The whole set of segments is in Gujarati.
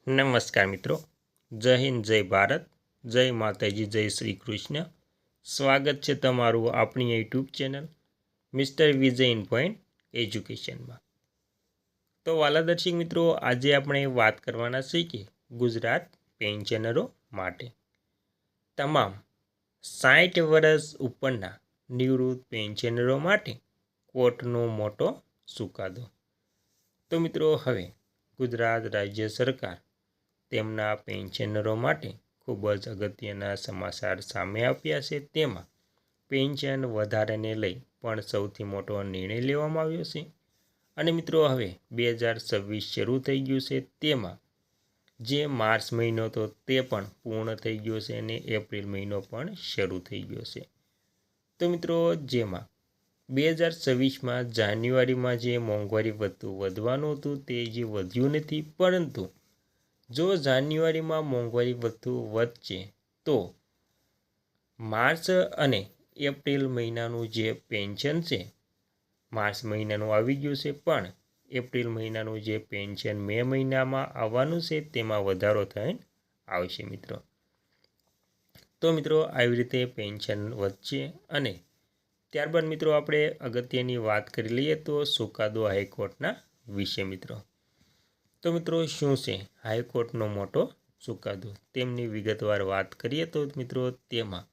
નમસ્કાર મિત્રો, જય હિન્દ, જય ભારત, જય માતાજી, જય શ્રી કૃષ્ણ. સ્વાગત છે તમારું આપણી YouTube channel mister Vijay in point એજ્યુકેશનમાં. તો વાલા દર્શક મિત્રો, આજે આપણે વાત કરવાના છીએ કે ગુજરાત પેન્શનરો માટે તમામ 60 વર્ષ ઉપરના નિવૃત્ત પેન્શનરો માટે કોર્ટનો મોટો ચુકાદો. તો મિત્રો, હવે ગુજરાત રાજ્ય સરકાર તેમના પેન્શનરો માટે ખૂબ જ અગત્યના સમાચાર સામે આવ્યા છે. તેમાં પેન્શન વધારાને લઈ પણ સૌથી મોટો નિર્ણય લેવામાં આવ્યો છે. અને મિત્રો, હવે 2026 શરૂ થઈ ગયું છે. તેમાં જે માર્ચ મહિનો હતો તે પણ પૂર્ણ થઈ ગયો છે અને એપ્રિલ મહિનો પણ શરૂ થઈ ગયો છે. તો મિત્રો, જેમાં 2026માં જાન્યુઆરીમાં જે મોંઘવારી વધવાનું હતું તે જે વધ્યું નથી, પરંતુ જો જાન્યુઆરીમાં મોંઘવારી વધશે તો માર્ચ અને એપ્રિલ મહિનાનું જે પેન્શન છે, માર્ચ મહિનાનું આવી ગયું છે, પણ એપ્રિલ મહિનાનું જે પેન્શન મે મહિનામાં આવવાનું છે તેમાં વધારો થઈને આવશે મિત્રો. તો મિત્રો, આવી રીતે પેન્શન વધશે. અને ત્યારબાદ મિત્રો, આપણે અગત્યની વાત કરી લઈએ તો ચુકાદો હાઈકોર્ટના વિશે મિત્રો. તો મિત્રો, શું છે હાઈકોર્ટનો મોટો ચુકાદો? તેમની વિગતવાર વાત કરીએ તો મિત્રો, તેમાં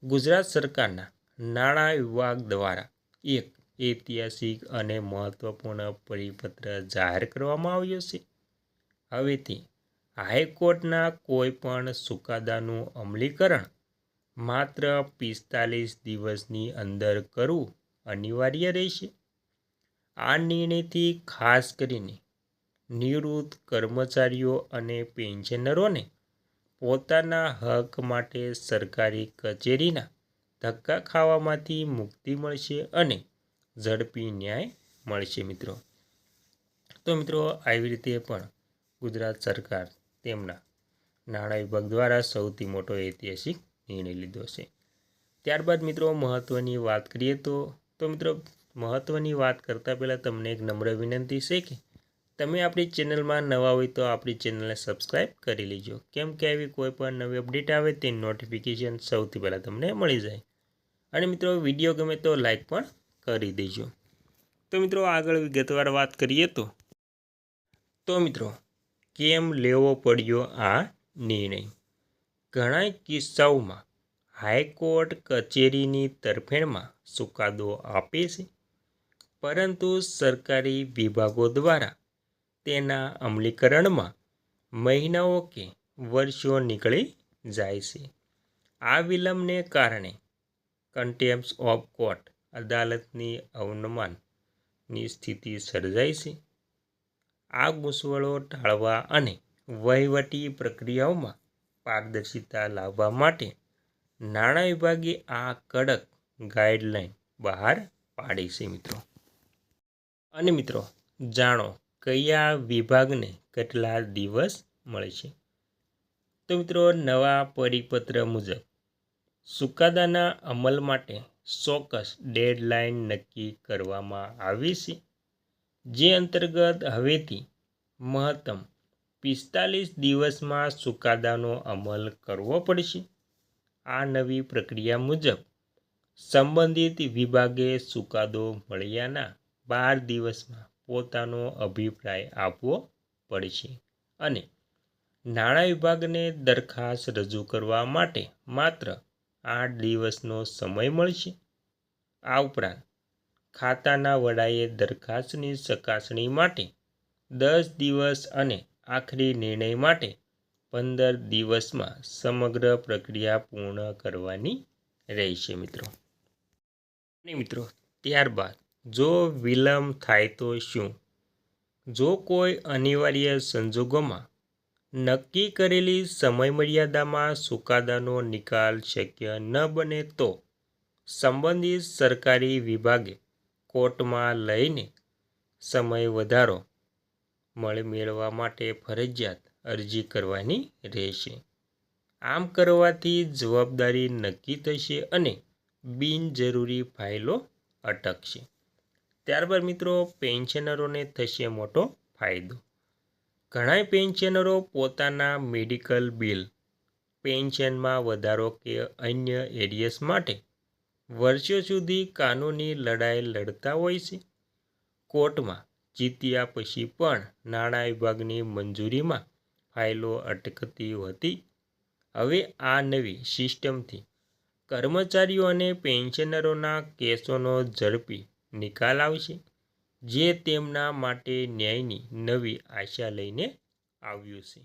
ગુજરાત સરકારના નાણાં વિભાગ દ્વારા એક ઐતિહાસિક અને મહત્વપૂર્ણ પરિપત્ર જાહેર કરવામાં આવ્યો છે. હવેથી હાઈકોર્ટના કોઈ પણ ચુકાદાનું અમલીકરણ માત્ર 45 દિવસની અંદર કરવું અનિવાર્ય રહેશે. આ નિર્ણયથી ખાસ કરીને નિવૃત્ત કર્મચારીઓ અને પેન્શનરોને પોતાના હક માટે સરકારી કચેરીના ધક્કા ખાવામાંથી મુક્તિ મળશે અને ઝડપી ન્યાય મળશે મિત્રો. તો મિત્રો, આવી રીતે પણ ગુજરાત સરકાર તેમના નાણાં વિભાગ દ્વારા સૌથી મોટો ઐતિહાસિક નિર્ણય લીધો છે. ત્યારબાદ મિત્રો, મહત્ત્વની વાત કરીએ તો મિત્રો, મહત્ત્વની વાત કરતાં પહેલાં તમને એક નમ્ર વિનંતી છે કે તમે આપણી ચેનલમાં નવા હોય તો આપણી ચેનલને સબસ્ક્રાઈબ કરી લેજો, કેમ કે આવી કોઈ પણ નવી અપડેટ આવે તે નોટિફિકેશન સૌથી પહેલાં તમને મળી જાય. અને મિત્રો, વિડીયો ગમે તો લાઈક પણ કરી દેજો. તો મિત્રો, આગળ વિગતવાર વાત કરીએ તો મિત્રો, કેમ લેવો પડ્યો આ નિર્ણય? ઘણા કિસ્સાઓમાં હાઈકોર્ટ કચેરીની તરફેણમાં ચુકાદો આપે છે, પરંતુ સરકારી વિભાગો દ્વારા તેના અમલીકરણમાં મહિનાઓ કે વર્ષો નીકળી જાય છે. આ વિલંબને કારણે કન્ટેમ્પ્ટ ઓફ કોર્ટ અદાલતની અવમાનની સ્થિતિ સર્જાય છે. આ ગૂંચવણો ટાળવા અને વહીવટી પ્રક્રિયાઓમાં પારદર્શિતા લાવવા માટે નાણાં વિભાગે આ કડક ગાઈડલાઈન બહાર પાડી છે મિત્રો. અને મિત્રો, જાણો કયા વિભાગને કેટલા દિવસ મળશે? તો મિત્રો, નવા પરિપત્ર મુજબ ચુકાદાના અમલ માટે ચોક્કસ ડેડલાઇન નક્કી કરવામાં આવી છે, જે અંતર્ગત હવેથી મહત્તમ 45 દિવસમાં ચુકાદાનો અમલ કરવો પડશે. આ નવી પ્રક્રિયા મુજબ સંબંધિત વિભાગે ચુકાદો મળ્યાના 12 દિવસમાં પોતાનો અભિપ્રાય આપવો પડશે અને નાણાં વિભાગને દરખાસ્ત રજૂ કરવા માટે માત્ર 8 દિવસનો સમય મળશે. આ ઉપરાંત ખાતાના વડાએ દરખાસ્તની ચકાસણી માટે 10 દિવસ અને આખરી નિર્ણય માટે 15 દિવસમાં સમગ્ર પ્રક્રિયા પૂર્ણ કરવાની રહેશે મિત્રો. અને મિત્રો, ત્યારબાદ જો વિલંબ થાય તો શું? જો કોઈ અનિવાર્ય સંજોગોમાં નક્કી કરેલી સમયમર્યાદામાં ચુકાદાનો નિકાલ શક્ય ન બને તો સંબંધિત સરકારી વિભાગે કોર્ટમાં લઈને સમય વધારો મેળવવા માટે ફરજિયાત અરજી કરવાની રહેશે. આમ કરવાથી જવાબદારી નક્કી થશે અને બિનજરૂરી ફાઇલો અટકશે. ત્યારબાદ મિત્રો, પેન્શનરોને થશે મોટો ફાયદો. ઘણા પેન્શનરો પોતાના મેડિકલ બિલ, પેન્શનમાં વધારો કે અન્ય એરિયસ માટે વર્ષો સુધી કાનૂની લડાઈ લડતા હોય છે. કોર્ટમાં જીત્યા પછી પણ નાણાં વિભાગની મંજૂરીમાં ફાઇલો અટકતી હતી. હવે આ નવી સિસ્ટમથી કર્મચારીઓ અને પેન્શનરોના કેસોનો ઝડપી નિકાલ આવશે, જે તેમના માટે ન્યાયની નવી આશા લઈને આવ્યું છે.